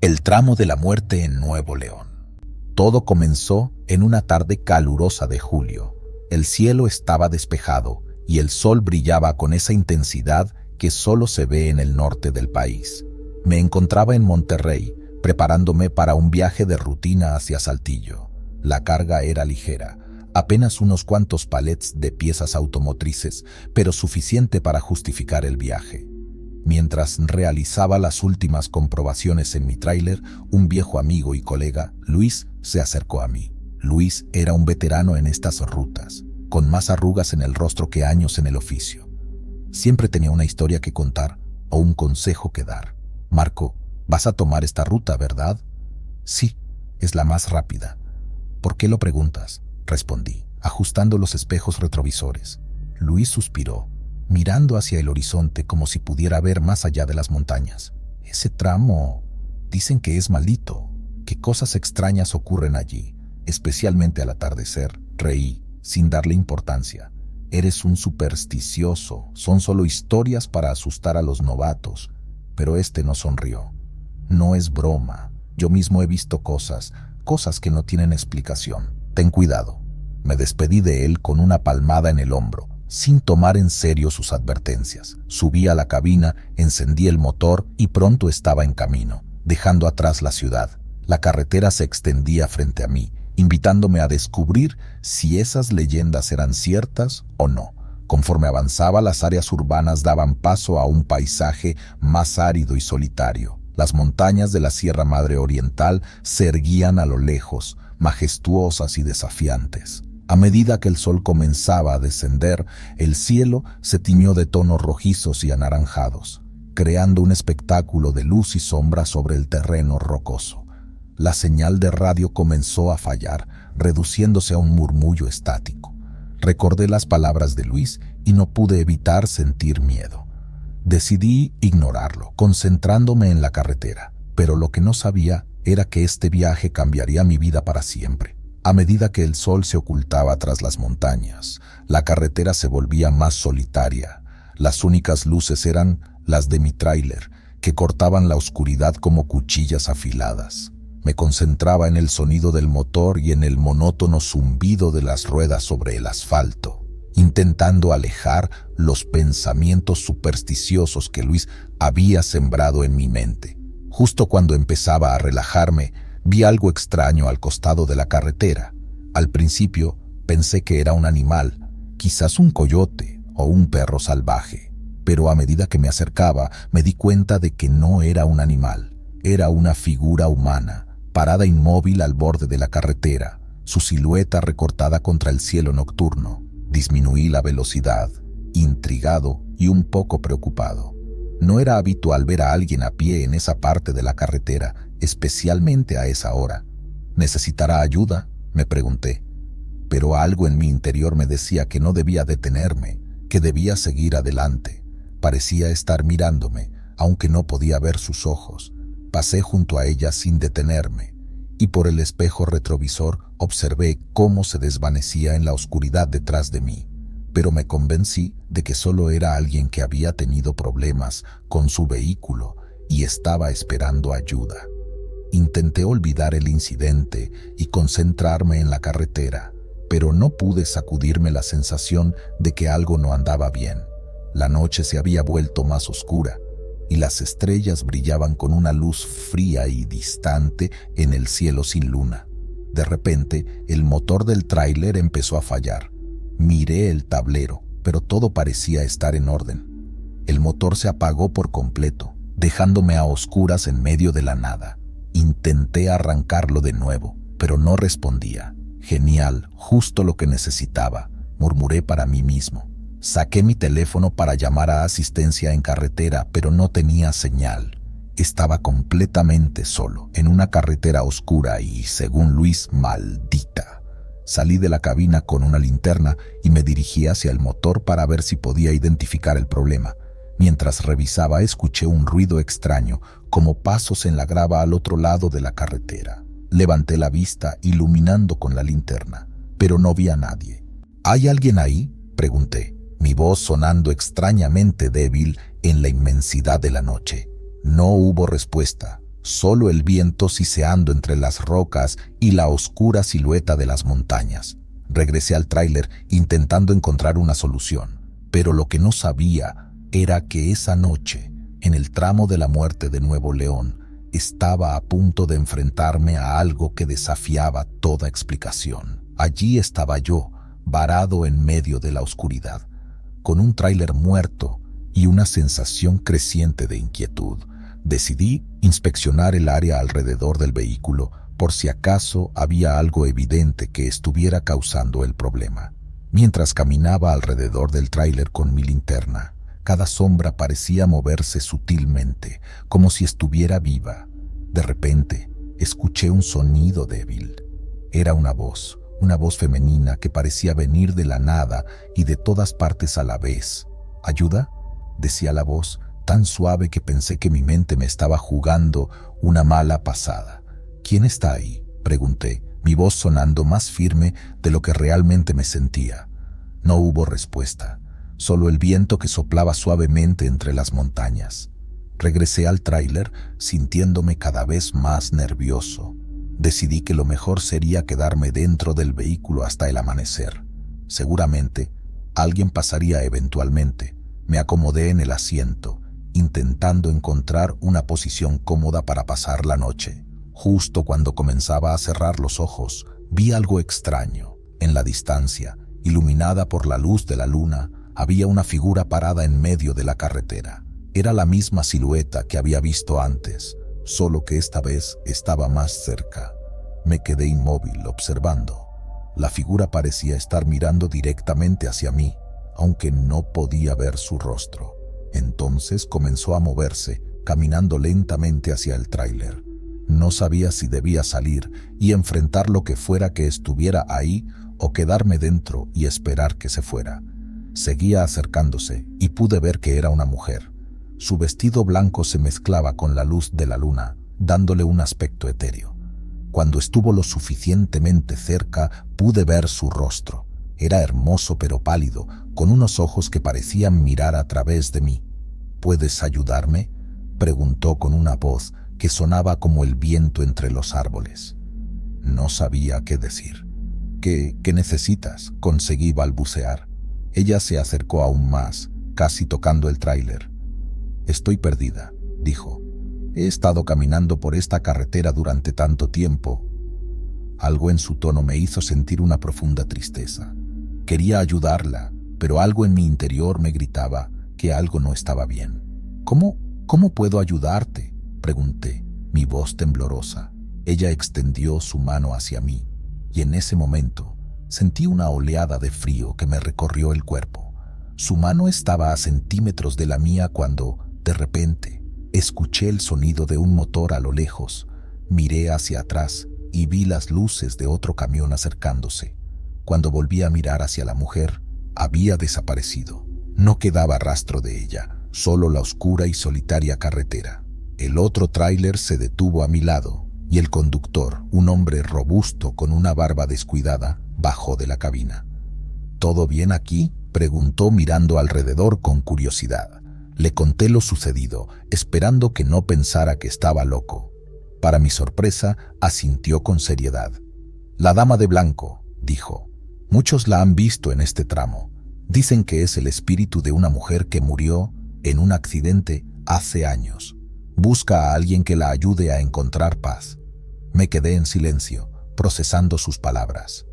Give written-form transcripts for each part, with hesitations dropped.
El tramo de la muerte en Nuevo León. Todo comenzó en una tarde calurosa de julio. El cielo estaba despejado y el sol brillaba con esa intensidad que solo se ve en el norte del país. Me encontraba en Monterrey, preparándome para un viaje de rutina hacia Saltillo. La carga era ligera, apenas unos cuantos palets de piezas automotrices, pero suficiente para justificar el viaje. Mientras realizaba las últimas comprobaciones en mi tráiler, un viejo amigo y colega, Luis, se acercó a mí. Luis era un veterano en estas rutas, con más arrugas en el rostro que años en el oficio. Siempre tenía una historia que contar o un consejo que dar. Marco, vas a tomar esta ruta, ¿verdad? Sí, es la más rápida. ¿Por qué lo preguntas?, respondí, ajustando los espejos retrovisores. Luis suspiró, mirando hacia el horizonte como si pudiera ver más allá de las montañas. Ese tramo, dicen que es maldito, que cosas extrañas ocurren allí, especialmente al atardecer. Reí, sin darle importancia. Eres un supersticioso, son solo historias para asustar a los novatos. Pero no sonrió. No es broma, yo mismo he visto cosas que no tienen explicación. Ten cuidado. Me despedí de él con una palmada en el hombro, sin tomar en serio sus advertencias. Subí a la cabina, encendí el motor y pronto estaba en camino, dejando atrás la ciudad. La carretera se extendía frente a mí, invitándome a descubrir si esas leyendas eran ciertas o no. Conforme avanzaba, las áreas urbanas daban paso a un paisaje más árido y solitario. Las montañas de la Sierra Madre Oriental se erguían a lo lejos, majestuosas y desafiantes. A medida que el sol comenzaba a descender, el cielo se tiñó de tonos rojizos y anaranjados, creando un espectáculo de luz y sombra sobre el terreno rocoso. La señal de radio comenzó a fallar, reduciéndose a un murmullo estático. Recordé las palabras de Luis y no pude evitar sentir miedo. Decidí ignorarlo, concentrándome en la carretera, pero lo que no sabía era que este viaje cambiaría mi vida para siempre. A medida que el sol se ocultaba tras las montañas, la carretera se volvía más solitaria. Las únicas luces eran las de mi tráiler, que cortaban la oscuridad como cuchillas afiladas. Me concentraba en el sonido del motor y en el monótono zumbido de las ruedas sobre el asfalto, intentando alejar los pensamientos supersticiosos que Luis había sembrado en mi mente. Justo cuando empezaba a relajarme, vi algo extraño al costado de la carretera. Al principio pensé que era un animal, quizás un coyote o un perro salvaje, pero a medida que me acercaba me di cuenta de que no era un animal, era una figura humana, parada inmóvil al borde de la carretera, su silueta recortada contra el cielo nocturno. Disminuí la velocidad, intrigado y un poco preocupado. No era habitual ver a alguien a pie en esa parte de la carretera, especialmente a esa hora. ¿Necesitará ayuda?, me pregunté. Pero algo en mi interior me decía que no debía detenerme, que debía seguir adelante. Parecía estar mirándome, aunque no podía ver sus ojos. Pasé junto a ella sin detenerme, y por el espejo retrovisor observé cómo se desvanecía en la oscuridad detrás de mí, pero me convencí de que solo era alguien que había tenido problemas con su vehículo y estaba esperando ayuda. Intenté olvidar el incidente y concentrarme en la carretera, pero no pude sacudirme la sensación de que algo no andaba bien. La noche se había vuelto más oscura, y las estrellas brillaban con una luz fría y distante en el cielo sin luna. De repente, el motor del tráiler empezó a fallar. Miré el tablero, pero todo parecía estar en orden. El motor se apagó por completo, dejándome a oscuras en medio de la nada. Intenté arrancarlo de nuevo, pero no respondía. Genial, justo lo que necesitaba, murmuré para mí mismo. Saqué mi teléfono para llamar a asistencia en carretera, pero no tenía señal. Estaba completamente solo, en una carretera oscura y, según Luis, maldita. Salí de la cabina con una linterna y me dirigí hacia el motor para ver si podía identificar el problema. Mientras revisaba, escuché un ruido extraño, como pasos en la grava al otro lado de la carretera. Levanté la vista, iluminando con la linterna, pero no vi a nadie. ¿Hay alguien ahí?, pregunté, mi voz sonando extrañamente débil en la inmensidad de la noche. No hubo respuesta, solo el viento siseando entre las rocas y la oscura silueta de las montañas. Regresé al tráiler intentando encontrar una solución, pero lo que no sabía era que esa noche, en el tramo de la muerte de Nuevo León, estaba a punto de enfrentarme a algo que desafiaba toda explicación. Allí estaba yo, varado en medio de la oscuridad, con un tráiler muerto y una sensación creciente de inquietud. Decidí inspeccionar el área alrededor del vehículo por si acaso había algo evidente que estuviera causando el problema. Mientras caminaba alrededor del tráiler con mi linterna, cada sombra parecía moverse sutilmente, como si estuviera viva. De repente, escuché un sonido débil. Era una voz femenina que parecía venir de la nada y de todas partes a la vez. ¿Ayuda?, decía la voz, tan suave que pensé que mi mente me estaba jugando una mala pasada. ¿Quién está ahí?, pregunté, mi voz sonando más firme de lo que realmente me sentía. No hubo respuesta, solo el viento que soplaba suavemente entre las montañas. Regresé al tráiler sintiéndome cada vez más nervioso. Decidí que lo mejor sería quedarme dentro del vehículo hasta el amanecer. Seguramente, alguien pasaría eventualmente. Me acomodé en el asiento, intentando encontrar una posición cómoda para pasar la noche. Justo cuando comenzaba a cerrar los ojos, vi algo extraño. En la distancia, iluminada por la luz de la luna, había una figura parada en medio de la carretera. Era la misma silueta que había visto antes, solo que esta vez estaba más cerca. Me quedé inmóvil observando. La figura parecía estar mirando directamente hacia mí, aunque no podía ver su rostro. Entonces comenzó a moverse, caminando lentamente hacia el tráiler. No sabía si debía salir y enfrentar lo que fuera que estuviera ahí o quedarme dentro y esperar que se fuera. Seguía acercándose y pude ver que era una mujer. Su vestido blanco se mezclaba con la luz de la luna, dándole un aspecto etéreo. Cuando estuvo lo suficientemente cerca, pude ver su rostro. Era hermoso pero pálido, con unos ojos que parecían mirar a través de mí. ¿Puedes ayudarme?, preguntó con una voz que sonaba como el viento entre los árboles. No sabía qué decir. ¿Qué necesitas?, conseguí balbucear. Ella se acercó aún más, casi tocando el tráiler. Estoy perdida, dijo. He estado caminando por esta carretera durante tanto tiempo. Algo en su tono me hizo sentir una profunda tristeza. Quería ayudarla, pero algo en mi interior me gritaba que algo no estaba bien. ¿Cómo puedo ayudarte?, pregunté, mi voz temblorosa. Ella extendió su mano hacia mí, y en ese momento sentí una oleada de frío que me recorrió el cuerpo. Su mano estaba a centímetros de la mía cuando, de repente, escuché el sonido de un motor a lo lejos. Miré hacia atrás y vi las luces de otro camión acercándose. Cuando volví a mirar hacia la mujer, había desaparecido. No quedaba rastro de ella, solo la oscura y solitaria carretera. El otro tráiler se detuvo a mi lado y el conductor, un hombre robusto con una barba descuidada, bajó de la cabina. ¿Todo bien aquí?, preguntó mirando alrededor con curiosidad. Le conté lo sucedido, esperando que no pensara que estaba loco. Para mi sorpresa, asintió con seriedad. La dama de blanco, dijo. Muchos la han visto en este tramo. Dicen que es el espíritu de una mujer que murió en un accidente hace años. Busca a alguien que la ayude a encontrar paz. Me quedé en silencio, procesando sus palabras.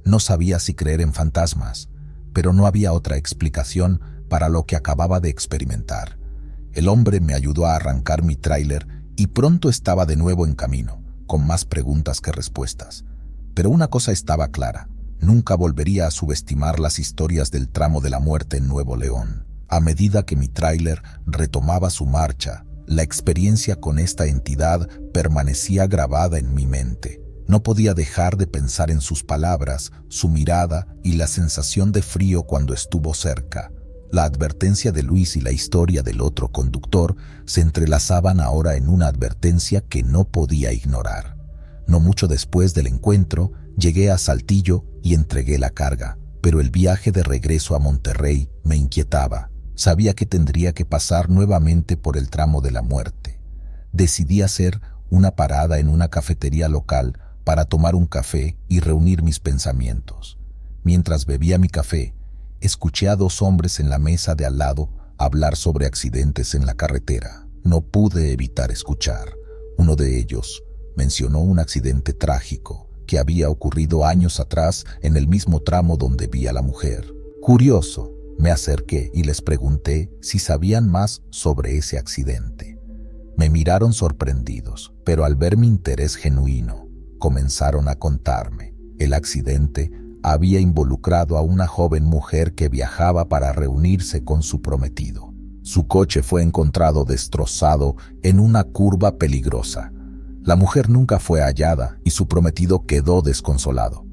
No sabía si creer en fantasmas, pero no había otra explicación para lo que acababa de experimentar. El hombre me ayudó a arrancar mi tráiler y pronto estaba de nuevo en camino, con más preguntas que respuestas. Pero una cosa estaba clara: nunca volvería a subestimar las historias del tramo de la muerte en Nuevo León. A medida que mi tráiler retomaba su marcha, la experiencia con esta entidad permanecía grabada en mi mente. No podía dejar de pensar en sus palabras, su mirada y la sensación de frío cuando estuvo cerca. La advertencia de Luis y la historia del otro conductor se entrelazaban ahora en una advertencia que no podía ignorar. No mucho después del encuentro, llegué a Saltillo y entregué la carga, pero el viaje de regreso a Monterrey me inquietaba. Sabía que tendría que pasar nuevamente por el tramo de la muerte. Decidí hacer una parada en una cafetería local para tomar un café y reunir mis pensamientos. Mientras bebía mi café, escuché a dos hombres en la mesa de al lado hablar sobre accidentes en la carretera. No pude evitar escuchar. Uno de ellos mencionó un accidente trágico que había ocurrido años atrás en el mismo tramo donde vi a la mujer. Curioso, me acerqué y les pregunté si sabían más sobre ese accidente. Me miraron sorprendidos, pero al ver mi interés genuino, comenzaron a contarme. El accidente había involucrado a una joven mujer que viajaba para reunirse con su prometido. Su coche fue encontrado destrozado en una curva peligrosa. La mujer nunca fue hallada y su prometido quedó desconsolado.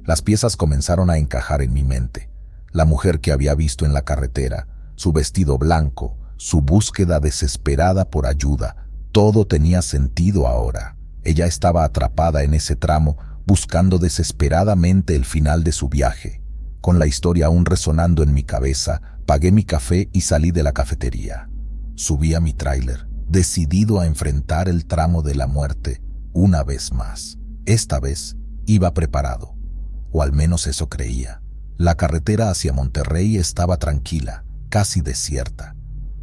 Las piezas comenzaron a encajar en mi mente. La mujer que había visto en la carretera, su vestido blanco, su búsqueda desesperada por ayuda, todo tenía sentido ahora. Ella estaba atrapada en ese tramo, buscando desesperadamente el final de su viaje. Con la historia aún resonando en mi cabeza, pagué mi café y salí de la cafetería. Subí a mi tráiler, decidido a enfrentar el tramo de la muerte una vez más. Esta vez iba preparado, o al menos eso creía. La carretera hacia Monterrey estaba tranquila, casi desierta.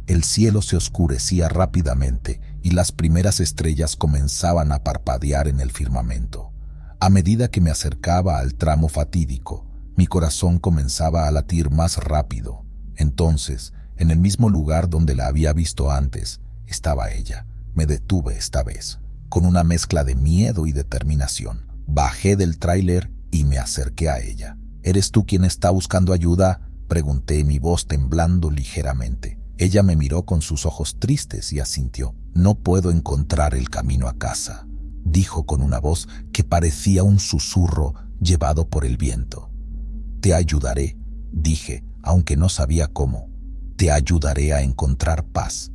El cielo se oscurecía rápidamente y las primeras estrellas comenzaban a parpadear en el firmamento. A medida que me acercaba al tramo fatídico, mi corazón comenzaba a latir más rápido. Entonces, en el mismo lugar donde la había visto antes, estaba ella. Me detuve esta vez, con una mezcla de miedo y determinación. Bajé del tráiler y me acerqué a ella. ¿Eres tú quien está buscando ayuda?, pregunté, mi voz temblando ligeramente. Ella me miró con sus ojos tristes y asintió. No puedo encontrar el camino a casa, dijo con una voz que parecía un susurro llevado por el viento. Te ayudaré, dije, aunque no sabía cómo. Te ayudaré a encontrar paz.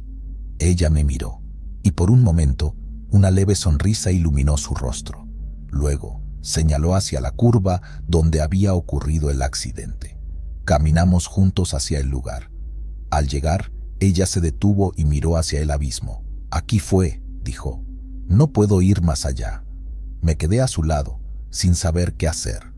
Ella me miró, y por un momento una leve sonrisa iluminó su rostro. Luego señaló hacia la curva donde había ocurrido el accidente. Caminamos juntos hacia el lugar. Al llegar, ella se detuvo y miró hacia el abismo. Aquí fue, dijo. No puedo ir más allá. Me quedé a su lado, sin saber qué hacer.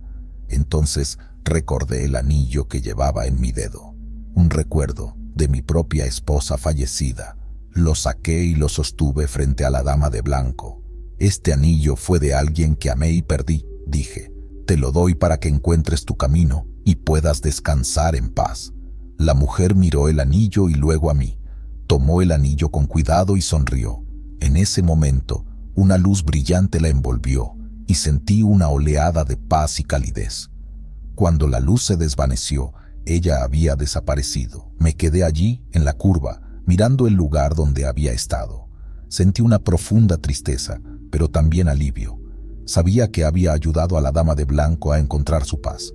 Entonces recordé el anillo que llevaba en mi dedo, un recuerdo de mi propia esposa fallecida. Lo saqué y lo sostuve frente a la dama de blanco. Este anillo fue de alguien que amé y perdí, dije. Te lo doy para que encuentres tu camino y puedas descansar en paz. La mujer miró el anillo y luego a mí. Tomó el anillo con cuidado y sonrió. En ese momento, una luz brillante la envolvió y sentí una oleada de paz y calidez. Cuando la luz se desvaneció, ella había desaparecido. Me quedé allí, en la curva, mirando el lugar donde había estado. Sentí una profunda tristeza, pero también alivio. Sabía que había ayudado a la dama de blanco a encontrar su paz.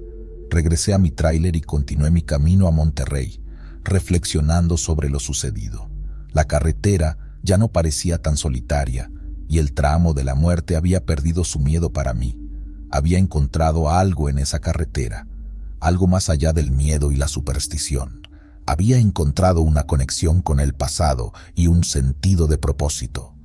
Regresé a mi tráiler y continué mi camino a Monterrey, reflexionando sobre lo sucedido. La carretera ya no parecía tan solitaria, y el tramo de la muerte había perdido su miedo para mí. Había encontrado algo en esa carretera, algo más allá del miedo y la superstición. Había encontrado una conexión con el pasado y un sentido de propósito.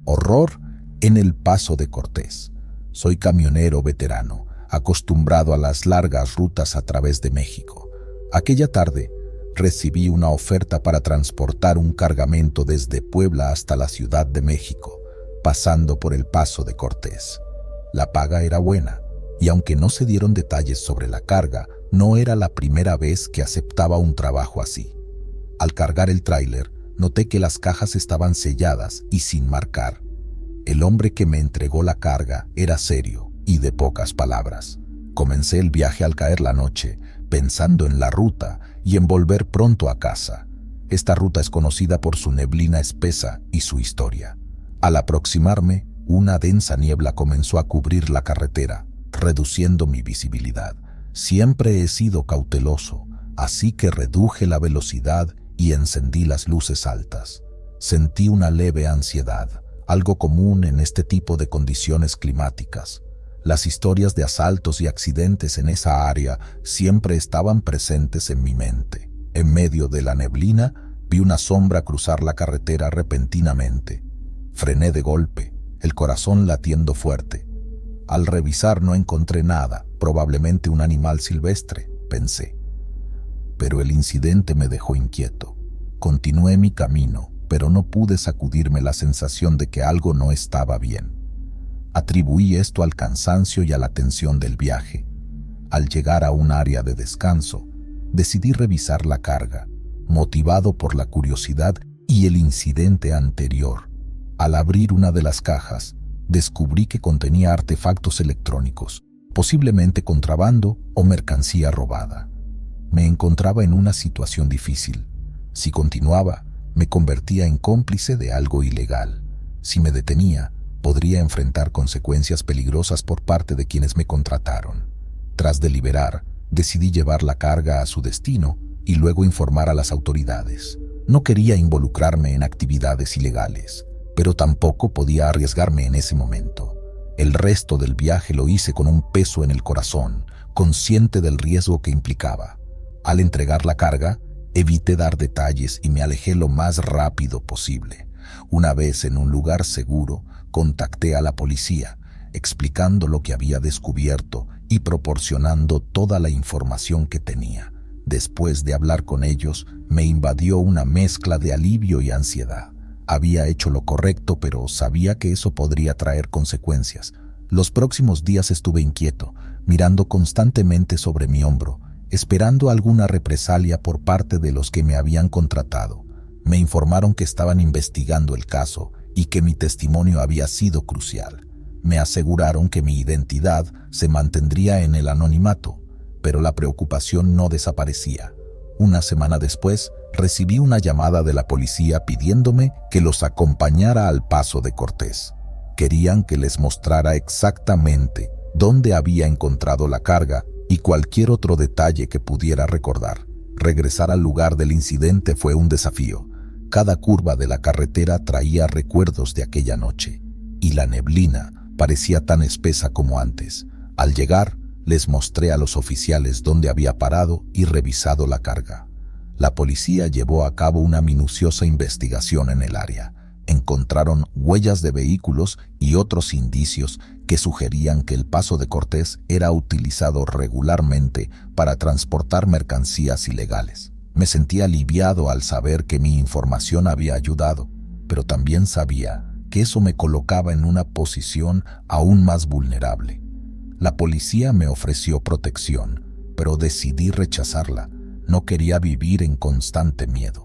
Horror en el Paso de Cortés. Soy camionero veterano, acostumbrado a las largas rutas a través de México. Aquella tarde recibí una oferta para transportar un cargamento desde Puebla hasta la Ciudad de México, pasando por el Paso de Cortés. La paga era buena, y aunque no se dieron detalles sobre la carga, no era la primera vez que aceptaba un trabajo así. Al cargar el tráiler, noté que las cajas estaban selladas y sin marcar. El hombre que me entregó la carga era serio y de pocas palabras. Comencé el viaje al caer la noche, pensando en la ruta y en volver pronto a casa. Esta ruta es conocida por su neblina espesa y su historia. Al aproximarme, una densa niebla comenzó a cubrir la carretera, reduciendo mi visibilidad. Siempre he sido cauteloso, así que reduje la velocidad y encendí las luces altas. Sentí una leve ansiedad, algo común en este tipo de condiciones climáticas. Las historias de asaltos y accidentes en esa área siempre estaban presentes en mi mente. En medio de la neblina, vi una sombra cruzar la carretera repentinamente. Frené de golpe el corazón latiendo fuerte. Al revisar no encontré nada, probablemente un animal silvestre, pensé. Pero el incidente me dejó inquieto. Continué mi camino, pero no pude sacudirme la sensación de que algo no estaba bien. Atribuí esto al cansancio y a la tensión del viaje. Al llegar a un área de descanso, decidí revisar la carga, motivado por la curiosidad y el incidente anterior. Al abrir una de las cajas, descubrí que contenía artefactos electrónicos, posiblemente contrabando o mercancía robada. Me encontraba en una situación difícil. Si continuaba, me convertía en cómplice de algo ilegal. Si me detenía, podría enfrentar consecuencias peligrosas por parte de quienes me contrataron. Tras deliberar, decidí llevar la carga a su destino y luego informar a las autoridades. No quería involucrarme en actividades ilegales, pero tampoco podía arriesgarme en ese momento. El resto del viaje lo hice con un peso en el corazón, consciente del riesgo que implicaba. Al entregar la carga, evité dar detalles y me alejé lo más rápido posible. Una vez en un lugar seguro, contacté a la policía, explicando lo que había descubierto y proporcionando toda la información que tenía. Después de hablar con ellos, me invadió una mezcla de alivio y ansiedad. Había hecho lo correcto, pero sabía que eso podría traer consecuencias. Los próximos días estuve inquieto, mirando constantemente sobre mi hombro, esperando alguna represalia por parte de los que me habían contratado. Me informaron que estaban investigando el caso y que mi testimonio había sido crucial. Me aseguraron que mi identidad se mantendría en el anonimato, pero la preocupación no desaparecía. Una semana después, recibí una llamada de la policía pidiéndome que los acompañara al Paso de Cortés. Querían que les mostrara exactamente dónde había encontrado la carga y cualquier otro detalle que pudiera recordar. Regresar al lugar del incidente fue un desafío. Cada curva de la carretera traía recuerdos de aquella noche, y la neblina parecía tan espesa como antes. Al llegar, les mostré a los oficiales dónde había parado y revisado la carga. La policía llevó a cabo una minuciosa investigación en el área. Encontraron huellas de vehículos y otros indicios que sugerían que el Paso de Cortés era utilizado regularmente para transportar mercancías ilegales. Me sentí aliviado al saber que mi información había ayudado, pero también sabía que eso me colocaba en una posición aún más vulnerable. La policía me ofreció protección, pero decidí rechazarla. No quería vivir en constante miedo.